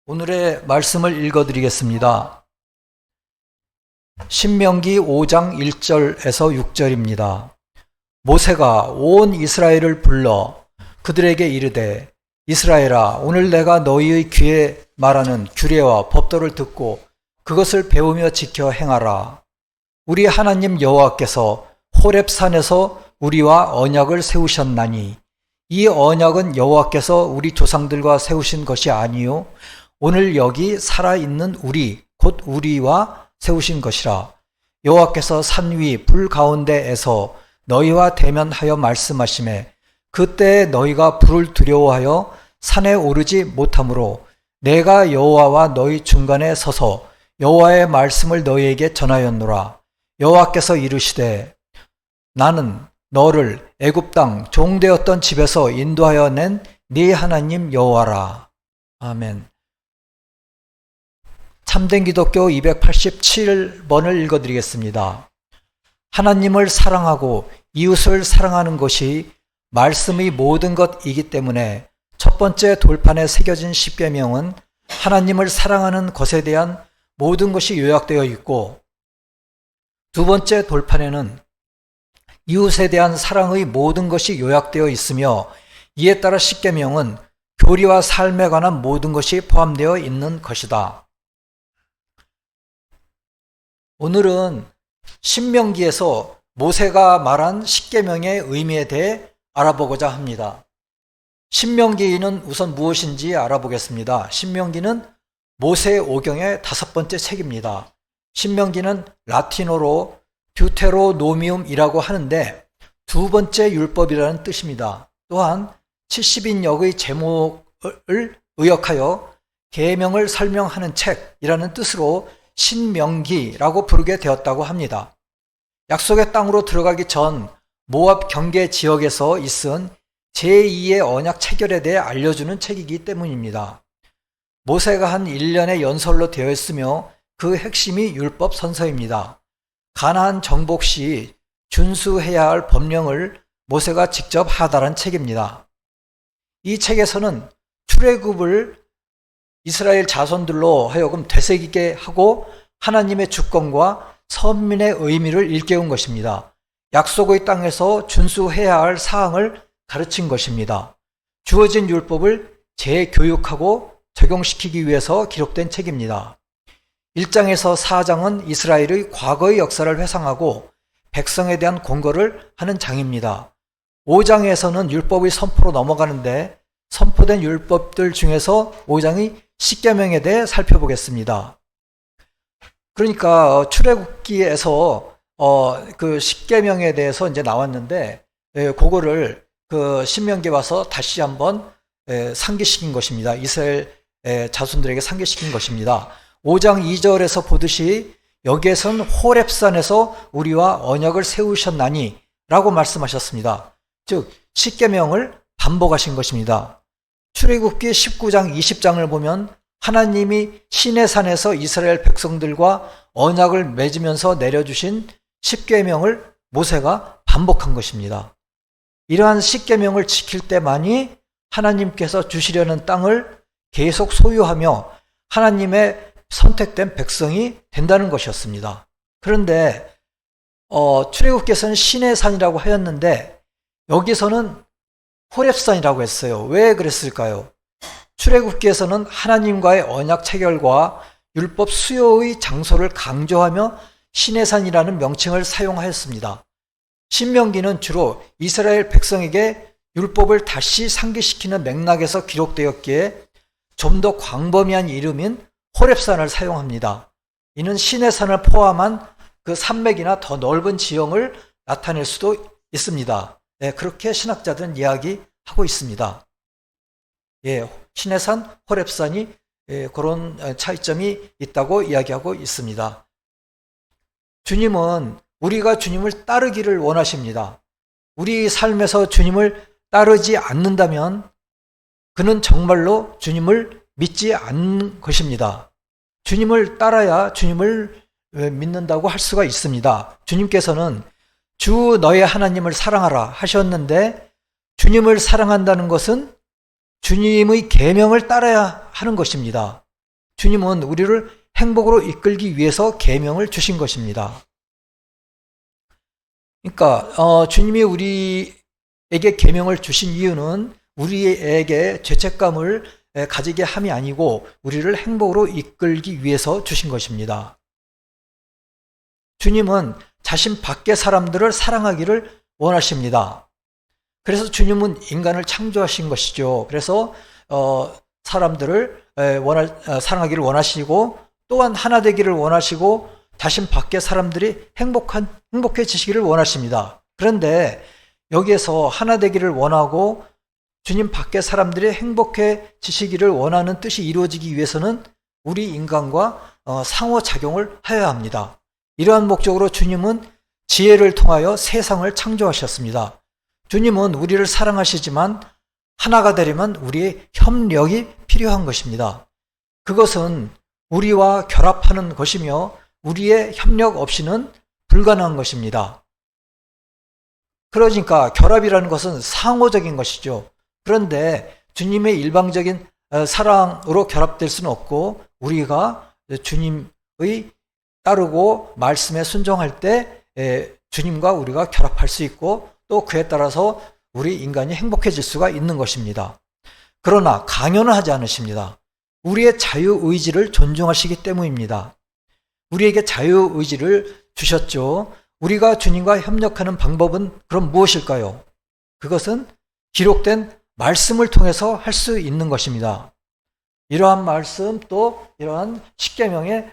오늘의 말씀을 읽어드리겠습니다. 신명기 5장 1절에서 6절입니다. 모세가 온 이스라엘을 불러 그들에게 이르되 이스라엘아, 오늘 내가 너희의 귀에 말하는 규례와 법도를 듣고 그것을 배우며 지켜 행하라. 우리 하나님 여호와께서 호렙산에서 우리와 언약을 세우셨나니 이 언약은 여호와께서 우리 조상들과 세우신 것이 아니요 오늘 여기 살아있는 우리 곧 우리와 세우신 것이라. 여호와께서 산 위 불 가운데에서 너희와 대면하여 말씀하시매 그때 너희가 불을 두려워하여 산에 오르지 못하므로 내가 여호와와 너희 중간에 서서 여호와의 말씀을 너희에게 전하였노라. 여호와께서 이르시되 나는 너를 애굽 땅 종되었던 집에서 인도하여 낸 네 하나님 여호와라. 아멘. 참된 기독교 287번을 읽어드리겠습니다. 하나님을 사랑하고 이웃을 사랑하는 것이 말씀의 모든 것이기 때문에 첫 번째 돌판에 새겨진 십계명은 하나님을 사랑하는 것에 대한 모든 것이 요약되어 있고, 두 번째 돌판에는 이웃에 대한 사랑의 모든 것이 요약되어 있으며, 이에 따라 십계명은 교리와 삶에 관한 모든 것이 포함되어 있는 것이다. 오늘은 신명기에서 모세가 말한 십계명의 의미에 대해 알아보고자 합니다. 신명기는 우선 무엇인지 알아보겠습니다. 신명기는 모세오경의 5번째 책입니다. 신명기는 라틴어로 듀테로노미움이라고 하는데 두 번째 율법이라는 뜻입니다. 또한 70인역의 제목을 의역하여 계명을 설명하는 책이라는 뜻으로 신명기라고 부르게 되었다고 합니다. 약속의 땅으로 들어가기 전 모압 경계 지역에서 있은 제2의 언약 체결에 대해 알려주는 책이기 때문입니다. 모세가 한 1년의 연설로 되어 있으며 그 핵심이 율법 선서입니다. 가나안 정복 시 준수해야 할 법령을 모세가 직접 하달한 책입니다. 이 책에서는 출애굽을 이스라엘 자손들로 하여금 되새기게 하고 하나님의 주권과 선민의 의미를 일깨운 것입니다. 약속의 땅에서 준수해야 할 사항을 가르친 것입니다. 주어진 율법을 재교육하고 적용시키기 위해서 기록된 책입니다. 1장에서 4장은 이스라엘의 과거의 역사를 회상하고 백성에 대한 공고를 하는 장입니다. 5장에서는 율법의 선포로 넘어가는데 선포된 율법들 중에서 5장의 십계명에 대해 살펴보겠습니다. 그러니까 출애굽기에서 그 십계명에 대해서 이제 나왔는데 그거를 그 신명기에 와서 다시 한번 상기시킨 것입니다. 이스라엘 자손들에게 상기시킨 것입니다. 5장 2절에서 보듯이 여기에서는 호렙산에서 우리와 언약을 세우셨나니 라고 말씀하셨습니다. 즉 십계명을 반복하신 것입니다. 출애굽기 19장 20장을 보면 하나님이 시내산에서 이스라엘 백성들과 언약을 맺으면서 내려주신 십계명을 모세가 반복한 것입니다. 이러한 십계명을 지킬 때만이 하나님께서 주시려는 땅을 계속 소유하며 하나님의 선택된 백성이 된다는 것이었습니다. 그런데 출애굽기에서는 시내산이라고 하였는데 여기서는 호렙산이라고 했어요. 왜 그랬을까요? 출애굽기에서는 하나님과의 언약 체결과 율법 수요의 장소를 강조하며 시내산이라는 명칭을 사용하였습니다. 신명기는 주로 이스라엘 백성에게 율법을 다시 상기시키는 맥락에서 기록되었기에 좀 더 광범위한 이름인 호렙산을 사용합니다. 이는 시내산을 포함한 그 산맥이나 더 넓은 지형을 나타낼 수도 있습니다. 그렇게 신학자들은 이야기하고 있습니다. 시내산, 호렙산이 그런 차이점이 있다고 이야기하고 있습니다. 주님은 우리가 주님을 따르기를 원하십니다. 우리 삶에서 주님을 따르지 않는다면 그는 정말로 주님을 믿지 않는 것입니다. 주님을 따라야 주님을 믿는다고 할 수가 있습니다. 주님께서는 주 너의 하나님을 사랑하라 하셨는데 주님을 사랑한다는 것은 주님의 계명을 따라야 하는 것입니다. 주님은 우리를 행복으로 이끌기 위해서 계명을 주신 것입니다. 그러니까 주님이 우리에게 계명을 주신 이유는 우리에게 죄책감을 가지게 함이 아니고 우리를 행복으로 이끌기 위해서 주신 것입니다. 주님은 자신 밖의 사람들을 사랑하기를 원하십니다. 그래서 주님은 인간을 창조하신 것이죠. 그래서 사람들을 사랑하기를 원하시고 또한 하나 되기를 원하시고 자신 밖의 사람들이 행복해지시기를 원하십니다. 그런데 여기에서 하나 되기를 원하고 주님 밖의 사람들이 행복해지시기를 원하는 뜻이 이루어지기 위해서는 우리 인간과 상호작용을 해야 합니다. 이러한 목적으로 주님은 지혜를 통하여 세상을 창조하셨습니다. 주님은 우리를 사랑하시지만 하나가 되려면 우리의 협력이 필요한 것입니다. 그것은 우리와 결합하는 것이며 우리의 협력 없이는 불가능한 것입니다. 그러니까 결합이라는 것은 상호적인 것이죠. 그런데 주님의 일방적인 사랑으로 결합될 수는 없고 우리가 주님의 따르고 말씀에 순종할 때 주님과 우리가 결합할 수 있고 또 그에 따라서 우리 인간이 행복해질 수가 있는 것입니다. 그러나 강요는 하지 않으십니다. 우리의 자유의지를 존중하시기 때문입니다. 우리에게 자유의지를 주셨죠. 우리가 주님과 협력하는 방법은 그럼 무엇일까요? 그것은 기록된 말씀을 통해서 할 수 있는 것입니다. 이러한 말씀 또 이러한 십계명의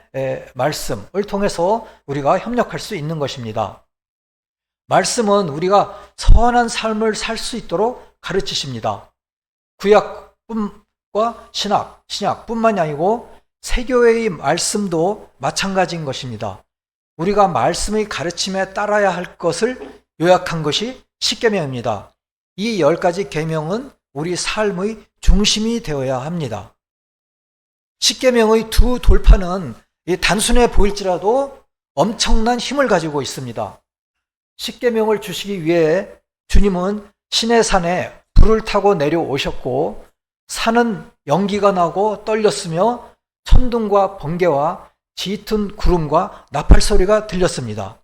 말씀을 통해서 우리가 협력할 수 있는 것입니다. 말씀은 우리가 선한 삶을 살 수 있도록 가르치십니다. 구약과 신약뿐만이 아니고 세교회의 말씀도 마찬가지인 것입니다. 우리가 말씀의 가르침에 따라야 할 것을 요약한 것이 십계명입니다. 이 10가지 계명은 우리 삶의 중심이 되어야 합니다. 십계명의 두 돌파는 단순해 보일지라도 엄청난 힘을 가지고 있습니다. 십계명을 주시기 위해 주님은 시내산에 불을 타고 내려오셨고 산은 연기가 나고 떨렸으며 천둥과 번개와 짙은 구름과 나팔 소리가 들렸습니다.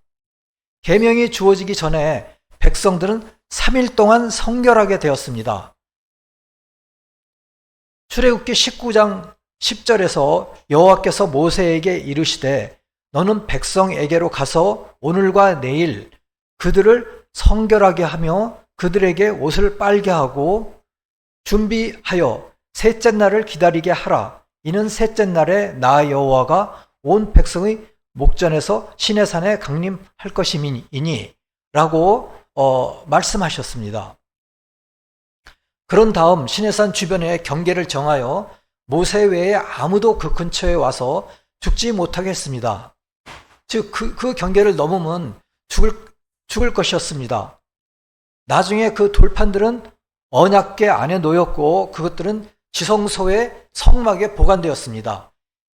계명이 주어지기 전에 백성들은 3일 동안 성결하게 되었습니다. 출애굽기 19장 10절에서 여호와께서 모세에게 이르시되 너는 백성에게로 가서 오늘과 내일 그들을 성결하게 하며 그들에게 옷을 빨게 하고 준비하여 셋째 날을 기다리게 하라. 이는 셋째 날에 나 여호와가 온 백성의 목전에서 시내산에 강림할 것임이니 라고 말씀하셨습니다. 그런 다음 시내산 주변에 경계를 정하여 모세 외에 아무도 그 근처에 와서 죽지 못하게 했습니다. 즉 그 경계를 넘으면 죽을 것이었습니다. 나중에 그 돌판들은 언약궤 안에 놓였고 그것들은 지성소의 성막에 보관되었습니다.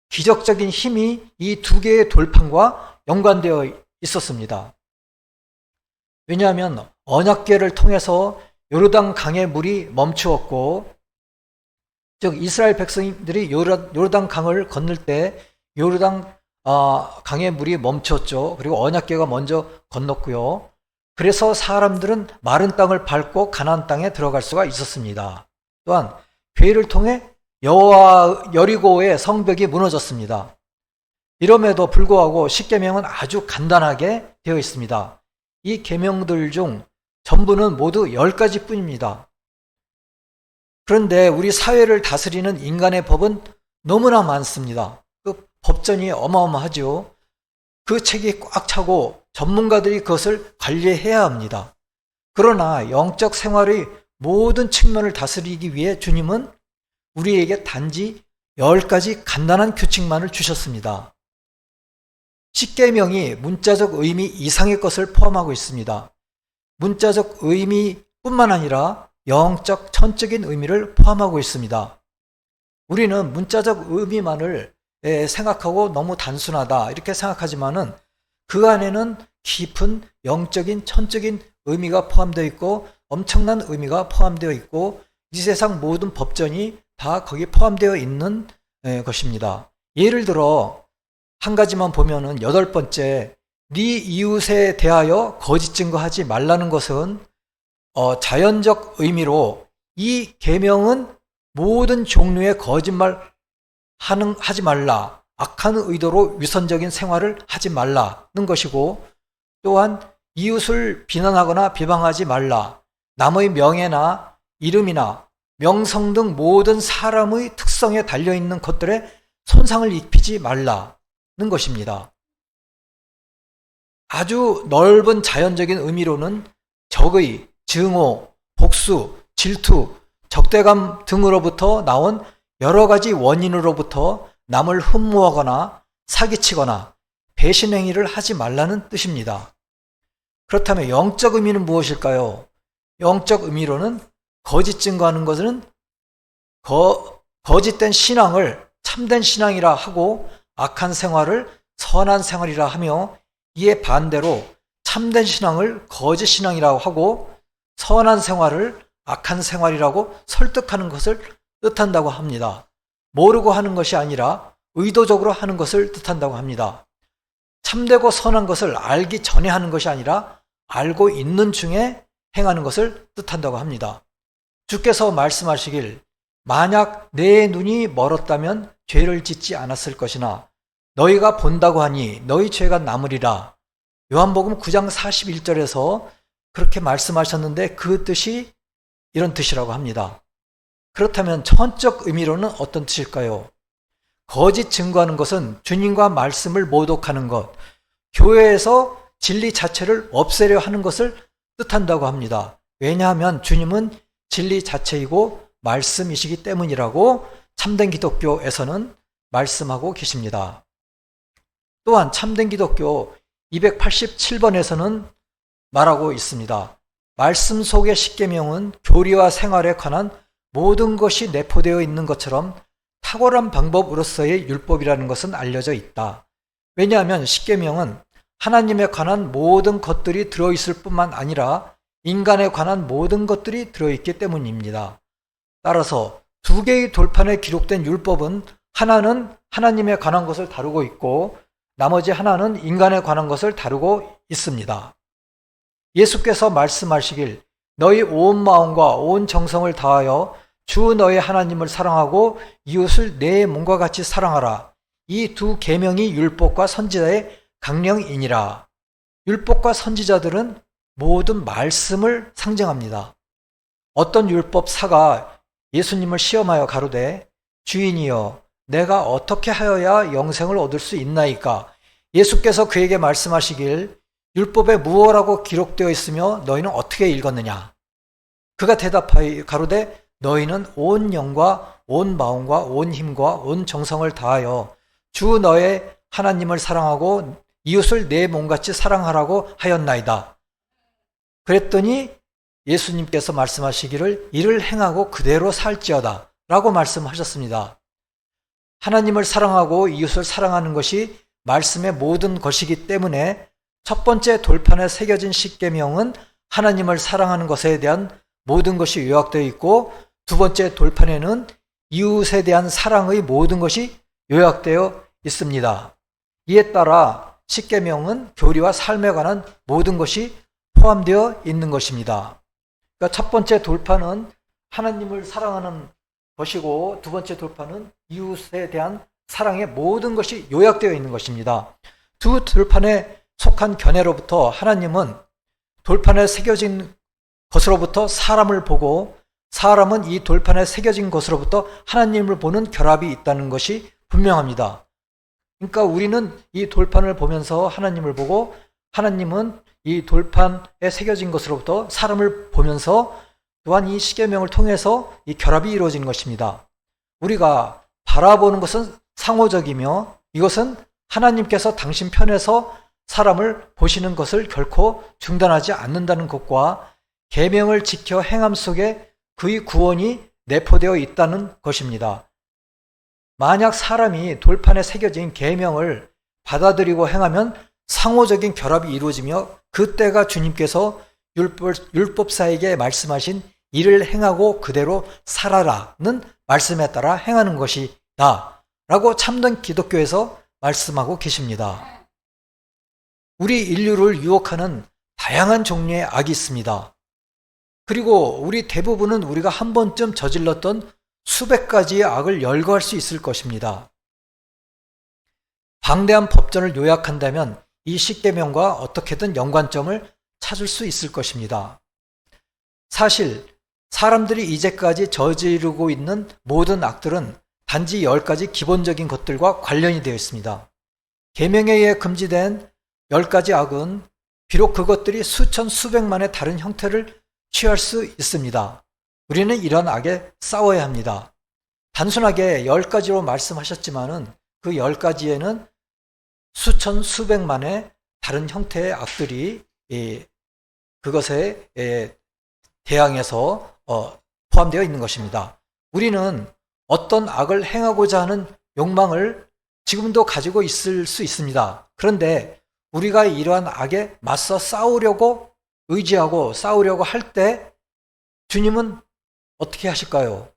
기적적인 힘이 이 두 개의 돌판과 연관되어 있었습니다. 왜냐하면 언약궤를 통해서 요르단 강의 물이 멈추었고, 즉 이스라엘 백성들이 요르단 강을 건널 때 요르단 강의 물이 멈췄죠. 그리고 언약궤가 먼저 건넜고요. 그래서 사람들은 마른 땅을 밟고 가나안 땅에 들어갈 수가 있었습니다. 또한 궤를 통해 여리고의 성벽이 무너졌습니다. 이럼에도 불구하고 십계명은 아주 간단하게 되어 있습니다. 이 계명들 중 전부는 모두 10가지 뿐입니다. 그런데 우리 사회를 다스리는 인간의 법은 너무나 많습니다. 그 법전이 어마어마하죠. 그 책이 꽉 차고 전문가들이 그것을 관리해야 합니다. 그러나 영적 생활의 모든 측면을 다스리기 위해 주님은 우리에게 단지 10가지 간단한 규칙만을 주셨습니다. 십계명이 문자적 의미 이상의 것을 포함하고 있습니다. 문자적 의미뿐만 아니라 영적, 천적인 의미를 포함하고 있습니다. 우리는 문자적 의미만을 생각하고 너무 단순하다 이렇게 생각하지만은 그 안에는 깊은 영적인, 천적인 의미가 포함되어 있고 엄청난 의미가 포함되어 있고 이 세상 모든 법전이 다 거기에 포함되어 있는 것입니다. 예를 들어 한 가지만 보면은 8번째, 네 이웃에 대하여 거짓 증거하지 말라는 것은 자연적 의미로 이 계명은 모든 종류의 거짓말 하지 말라, 악한 의도로 위선적인 생활을 하지 말라는 것이고, 또한 이웃을 비난하거나 비방하지 말라, 남의 명예나 이름이나 명성 등 모든 사람의 특성에 달려있는 것들에 손상을 입히지 말라는 것입니다. 아주 넓은 자연적인 의미로는 적의, 증오, 복수, 질투, 적대감 등으로부터 나온 여러 가지 원인으로부터 남을 흠모하거나 사기치거나 배신 행위를 하지 말라는 뜻입니다. 그렇다면 영적 의미는 무엇일까요? 영적 의미로는 거짓 증거하는 것은 거짓된 신앙을 참된 신앙이라 하고 악한 생활을 선한 생활이라 하며, 이에 반대로 참된 신앙을 거짓 신앙이라고 하고 선한 생활을 악한 생활이라고 설득하는 것을 뜻한다고 합니다. 모르고 하는 것이 아니라 의도적으로 하는 것을 뜻한다고 합니다. 참되고 선한 것을 알기 전에 하는 것이 아니라 알고 있는 중에 행하는 것을 뜻한다고 합니다. 주께서 말씀하시길, 만약 내 눈이 멀었다면 죄를 짓지 않았을 것이나 너희가 본다고 하니 너희 죄가 남으리라. 요한복음 9장 41절에서 그렇게 말씀하셨는데 그 뜻이 이런 뜻이라고 합니다. 그렇다면 천적 의미로는 어떤 뜻일까요? 거짓 증거하는 것은 주님과 말씀을 모독하는 것, 교회에서 진리 자체를 없애려 하는 것을 뜻한다고 합니다. 왜냐하면 주님은 진리 자체이고 말씀이시기 때문이라고 참된 기독교에서는 말씀하고 계십니다. 또한 참된 기독교 287번에서는 말하고 있습니다. 말씀 속의 십계명은 교리와 생활에 관한 모든 것이 내포되어 있는 것처럼 탁월한 방법으로서의 율법이라는 것은 알려져 있다. 왜냐하면 십계명은 하나님에 관한 모든 것들이 들어있을 뿐만 아니라 인간에 관한 모든 것들이 들어있기 때문입니다. 따라서 두 개의 돌판에 기록된 율법은 하나는 하나님에 관한 것을 다루고 있고 나머지 하나는 인간에 관한 것을 다루고 있습니다. 예수께서 말씀하시길, 너희 온 마음과 온 정성을 다하여 주 너희 하나님을 사랑하고 이웃을 내 몸과 같이 사랑하라. 이 두 계명이 율법과 선지자의 강령이니라. 율법과 선지자들은 모든 말씀을 상징합니다. 어떤 율법사가 예수님을 시험하여 가로되, 주인이여, 내가 어떻게 하여야 영생을 얻을 수 있나이까? 예수께서 그에게 말씀하시길, 율법에 무엇이라고 기록되어 있으며 너희는 어떻게 읽었느냐? 그가 대답하여 가로되, 너희는 온 영과 온 마음과 온 힘과 온 정성을 다하여 주 너의 하나님을 사랑하고 이웃을 내 몸같이 사랑하라고 하였나이다. 그랬더니 예수님께서 말씀하시기를, 이를 행하고 그대로 살지어다 라고 말씀하셨습니다. 하나님을 사랑하고 이웃을 사랑하는 것이 말씀의 모든 것이기 때문에 첫 번째 돌판에 새겨진 십계명은 하나님을 사랑하는 것에 대한 모든 것이 요약되어 있고, 두 번째 돌판에는 이웃에 대한 사랑의 모든 것이 요약되어 있습니다. 이에 따라 십계명은 교리와 삶에 관한 모든 것이 포함되어 있는 것입니다. 그러니까 첫 번째 돌판은 하나님을 사랑하는 것이고 두 번째 돌판은 이웃에 대한 사랑의 모든 것이 요약되어 있는 것입니다. 두 돌판에 속한 견해로부터 하나님은 돌판에 새겨진 것으로부터 사람을 보고, 사람은 이 돌판에 새겨진 것으로부터 하나님을 보는 결합이 있다는 것이 분명합니다. 그러니까 우리는 이 돌판을 보면서 하나님을 보고, 하나님은 이 돌판에 새겨진 것으로부터 사람을 보면서 또한 이 십계명을 통해서 이 결합이 이루어진 것입니다. 우리가 바라보는 것은 상호적이며 이것은 하나님께서 당신 편에서 사람을 보시는 것을 결코 중단하지 않는다는 것과 계명을 지켜 행함 속에 그의 구원이 내포되어 있다는 것입니다. 만약 사람이 돌판에 새겨진 계명을 받아들이고 행하면 상호적인 결합이 이루어지며 그때가 주님께서 율법사에게 말씀하신 이를 행하고 그대로 살아라는 말씀에 따라 행하는 것이다 라고 참된 기독교에서 말씀하고 계십니다. 우리 인류를 유혹하는 다양한 종류의 악이 있습니다. 그리고 우리 대부분은 우리가 한 번쯤 저질렀던 수백 가지의 악을 열거할 수 있을 것입니다. 방대한 법전을 요약한다면 이 십계명과 어떻게든 연관점을 찾을 수 있을 것입니다. 사실 사람들이 이제까지 저지르고 있는 모든 악들은 단지 10가지 기본적인 것들과 관련이 되어 있습니다. 계명에 의해 금지된 10가지 악은 비록 그것들이 수천 수백만의 다른 형태를 취할 수 있습니다. 우리는 이런 악에 싸워야 합니다. 단순하게 10가지로 말씀하셨지만은 그 10가지에는 수천 수백만의 다른 형태의 악들이 그것에 대항해서 포함되어 있는 것입니다. 우리는 어떤 악을 행하고자 하는 욕망을 지금도 가지고 있을 수 있습니다. 그런데 우리가 이러한 악에 맞서 싸우려고 의지하고 싸우려고 할 때 주님은 어떻게 하실까요?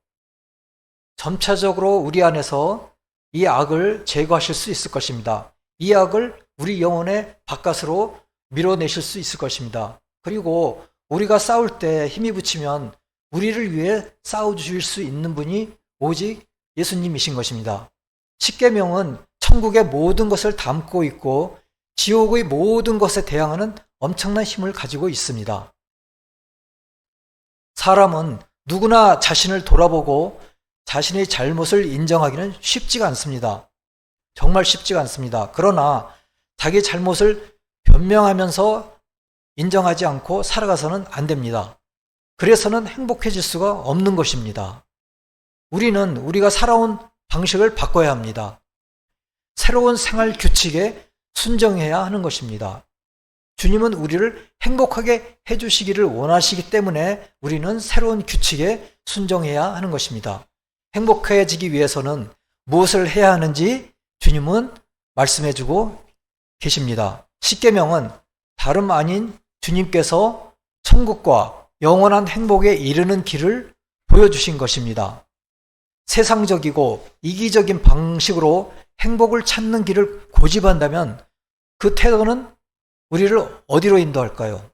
점차적으로 우리 안에서 이 악을 제거하실 수 있을 것입니다. 이 악을 우리 영혼의 바깥으로 밀어내실 수 있을 것입니다. 그리고 우리가 싸울 때 힘이 붙이면 우리를 위해 싸워주실 수 있는 분이 오직 예수님이신 것입니다. 십계명은 천국의 모든 것을 담고 있고 지옥의 모든 것에 대항하는 엄청난 힘을 가지고 있습니다. 사람은 누구나 자신을 돌아보고 자신의 잘못을 인정하기는 쉽지가 않습니다. 정말 쉽지가 않습니다. 그러나 자기 잘못을 변명하면서 인정하지 않고 살아가서는 안 됩니다. 그래서는 행복해질 수가 없는 것입니다. 우리는 우리가 살아온 방식을 바꿔야 합니다. 새로운 생활 규칙에 순정해야 하는 것입니다. 주님은 우리를 행복하게 해주시기를 원하시기 때문에 우리는 새로운 규칙에 순정해야 하는 것입니다. 행복해지기 위해서는 무엇을 해야 하는지 주님은 말씀해주고 계십니다. 십계명은 다름 아닌 주님께서 천국과 영원한 행복에 이르는 길을 보여주신 것입니다. 세상적이고 이기적인 방식으로 행복을 찾는 길을 고집한다면 그 태도는 우리를 어디로 인도할까요?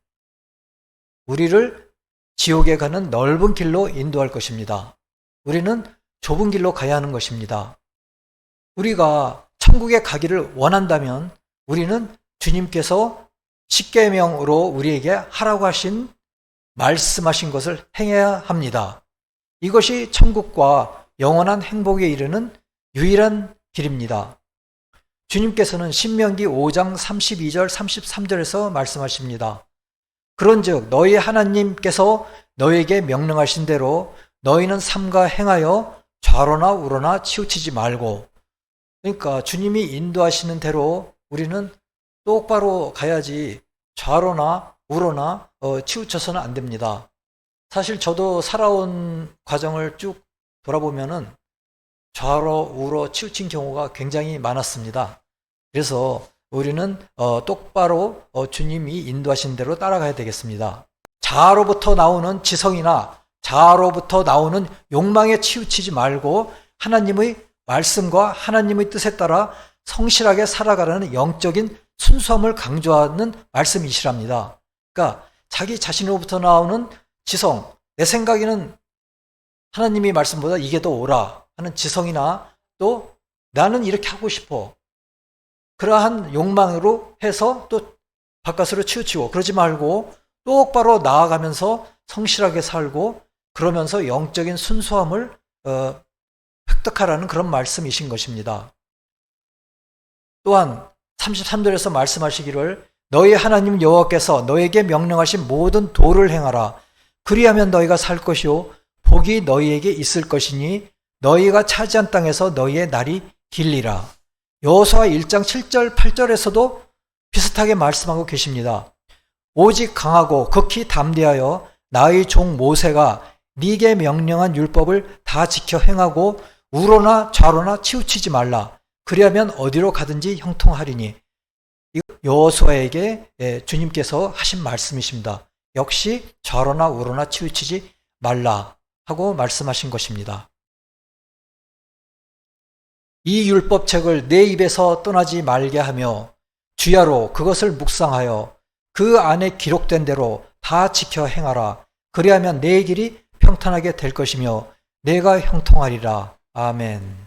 우리를 지옥에 가는 넓은 길로 인도할 것입니다. 우리는 좁은 길로 가야 하는 것입니다. 우리가 천국에 가기를 원한다면 우리는 주님께서 십계명으로 우리에게 하라고 하신 말씀하신 것을 행해야 합니다. 이것이 천국과 영원한 행복에 이르는 유일한 길입니다. 주님께서는 신명기 5장 32절 33절에서 말씀하십니다. 그런즉 너희 하나님께서 너희에게 명령하신 대로 너희는 삼가 행하여 좌로나 우로나 치우치지 말고, 그러니까 주님이 인도하시는 대로 우리는 똑바로 가야지 좌로나 우로나 치우쳐서는 안 됩니다. 사실 저도 살아온 과정을 쭉 돌아보면은 좌로 우로 치우친 경우가 굉장히 많았습니다. 그래서 우리는 똑바로 주님이 인도하신 대로 따라가야 되겠습니다. 자아로부터 나오는 지성이나 자아로부터 나오는 욕망에 치우치지 말고 하나님의 말씀과 하나님의 뜻에 따라 성실하게 살아가라는 영적인 순수함을 강조하는 말씀이시랍니다. 그러니까 자기 자신으로부터 나오는 지성, 내 생각에는 하나님의 말씀보다 이게 더 옳아 하는 지성이나 또 나는 이렇게 하고 싶어, 그러한 욕망으로 해서 또 바깥으로 치우치고 그러지 말고 똑바로 나아가면서 성실하게 살고 그러면서 영적인 순수함을 획득하라는 그런 말씀이신 것입니다. 또한 33절에서 말씀하시기를 너희 하나님 여호와께서 너에게 명령하신 모든 도를 행하라. 그리하면 너희가 살 것이요 복이 너희에게 있을 것이니 너희가 차지한 땅에서 너희의 날이 길리라. 여호수아 1장 7절 8절에서도 비슷하게 말씀하고 계십니다. 오직 강하고 극히 담대하여 나의 종 모세가 네게 명령한 율법을 다 지켜 행하고 우로나 좌로나 치우치지 말라. 그리하면 어디로 가든지 형통하리니. 여호수아에게 주님께서 하신 말씀이십니다. 역시 좌로나 우로나 치우치지 말라 하고 말씀하신 것입니다. 이 율법책을 내 입에서 떠나지 말게 하며 주야로 그것을 묵상하여 그 안에 기록된 대로 다 지켜 행하라. 그리하면 내 길이 평탄하게 될 것이며 내가 형통하리라. 아멘.